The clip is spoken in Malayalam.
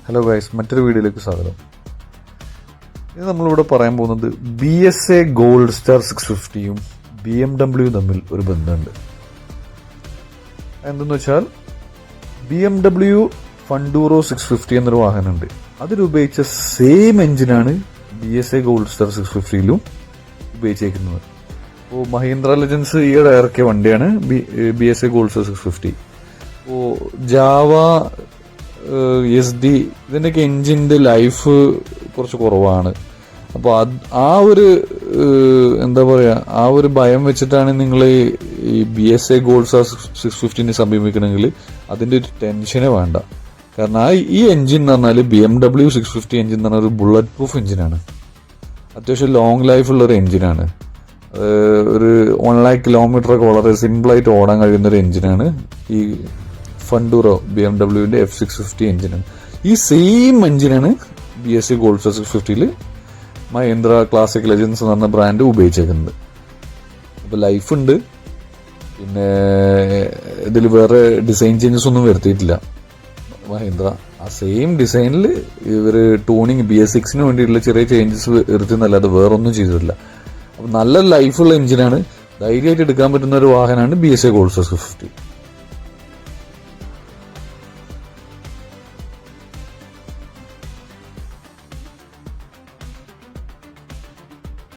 ഹലോ ഗൈസ്, മറ്റൊരു വീഡിയോയിലേക്ക് സ്വാഗതം. ഇത് നമ്മളിവിടെ പറയാൻ പോകുന്നത് BSA ഗോൾഡ് സ്റ്റാർ 650യും BMW തമ്മിൽ ഒരു ബന്ധമുണ്ട്. എന്തെന്ന് വെച്ചാൽ BMW ഫണ്ടൂറോ 650 എന്നൊരു വാഹനമുണ്ട്. അതിലുപയോഗിച്ച സെയിം എഞ്ചിനാണ് BSA ഗോൾഡ് സ്റ്റാർ 650യിലും ഉപയോഗിച്ചേക്കുന്നത്. അപ്പോൾ മഹീന്ദ്ര ലെജൻസ് ഈയിടെ ഇറക്കിയ വണ്ടിയാണ് BSA ഗോൾഡ് സ്റ്റാർ 650. അപ്പോൾ ജാവ SD ഇതിൻ്റെയൊക്കെ എൻജിൻ്റെ ലൈഫ് കുറച്ച് കുറവാണ്. അപ്പോൾ ആ ഒരു എന്താ പറയുക, ആ ഒരു ഭയം വെച്ചിട്ടാണ് നിങ്ങൾ ഈ BSA ഗോൾഡ് സ്റ്റാർ 650നെ സമീപിക്കണമെങ്കിൽ അതിൻ്റെ ഒരു ടെൻഷനേ വേണ്ട. കാരണം ഈ എൻജിൻ എന്ന് പറഞ്ഞാൽ BMW 650 എൻജിൻ എന്ന് പറഞ്ഞാൽ ഒരു ബുള്ളറ്റ് പ്രൂഫ് എൻജിനാണ്. അത്യാവശ്യം ലോങ് ലൈഫുള്ളൊരു എൻജിനാണ്. ഒരു 1 lakh കിലോമീറ്ററൊക്കെ വളരെ സിമ്പിളായിട്ട് ഓടാൻ കഴിയുന്നൊരു എൻജിനാണ് ഈ ഫണ്ടൂറോ BMWന്റെ F650 എഞ്ചിനാണ്. ഈ സെയിം എഞ്ചിനാണ് BSA ഗോൾഡ് സ്റ്റാർ 650യിൽ മഹീന്ദ്ര ക്ലാസിക് ലെജൻസ് എന്ന് പറഞ്ഞ ബ്രാൻഡ് ഉപയോഗിച്ചേക്കുന്നത്. അപ്പോൾ ലൈഫുണ്ട്, പിന്നെ ഇതിൽ വേറെ ഡിസൈൻ ചേഞ്ചസ് ഒന്നും വരുത്തിയിട്ടില്ല മഹീന്ദ്ര. ആ സെയിം ഡിസൈനിൽ ഇവർ ടൂണിങ് BS6ന് വേണ്ടിയിട്ടുള്ള ചെറിയ ചേഞ്ചസ് വരുത്തുന്നല്ലാതെ വേറൊന്നും ചെയ്തിട്ടില്ല. അപ്പോൾ നല്ല ലൈഫുള്ള എഞ്ചിനാണ്, ധൈര്യമായിട്ട് എടുക്കാൻ പറ്റുന്ന ഒരു വാഹനമാണ് BSA ഗോൾഡ് സ്റ്റാർ 650.